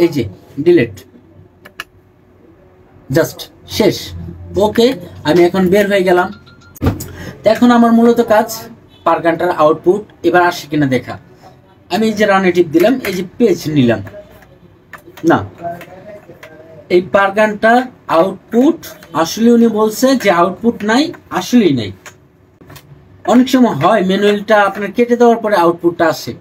এই যে delete, just শেষ। ওকে, আমি এখন বের হয়ে গেলাম। এখন আমার মূলত কাজ পার ঘন্টার আউটপুট এবার আসে কিনা দেখা। আমি এই যে রানে টিপ দিলাম, এই যে পেজ নিলাম না, এই পার ঘন্টার আউটপুট আসলে উনি বলছে যে আউটপুট নাই, আসলেই নাই। অনেক সময় হয় ম্যানুয়ালটা আপনার কেটে দেওয়ার পরে আউটপুটটা আসে,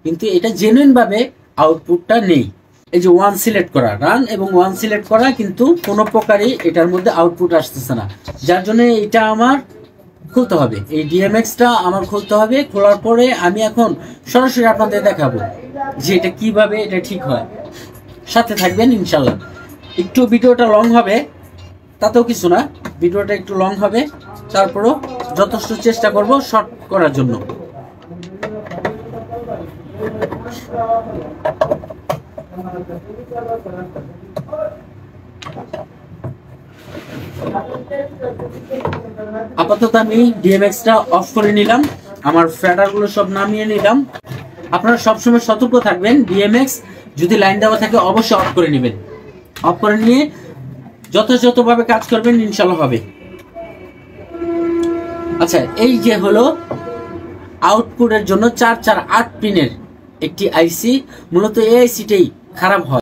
কিন্তু এটা জেনুইন ভাবে আউটপুটটা নেই। এই যে ওয়ান সিলেক্ট করা, রান এবং ওয়ান সিলেক্ট করা, কিন্তু কোনো প্রকারই এটার মধ্যে আউটপুট আসতেছে না, যার জন্য এটা আমার খুলতে হবে। এই ডিএমএক্সটা আমার খুলতে হবে। খোলার পরে আমি এখন সরাসরি আপনাদের দেখাবো যে এটা কিভাবে এটা ঠিক হয়। সাথে থাকবেন ইনশাল্লাহ। একটু ভিডিওটা লং হবে, তাতেও কিছু না, ভিডিওটা একটু লং হবে, তারপরও যথেষ্ট চেষ্টা করব শর্ট করার জন্য। আপাতত আমি ডিএমএক্সটা অফ করে নিলাম, আমার ফ্যাডারগুলো সব নামিয়ে নিলাম। আপনারা সবসময় সতর্ক থাকবেন, ডিএমএক্স যদি লাইন দেওয়া থাকে অবশ্যই অফ করে নেবেন। অফ করে নিয়ে যথাযথভাবে কাজ করবেন, ইনশাল্লাহ হবে। আচ্ছা, এই যে হলো আউটপুটের জন্য 448 পিনের একটি আইসি। মূলত এই আইসিটাই খারাপ হয়।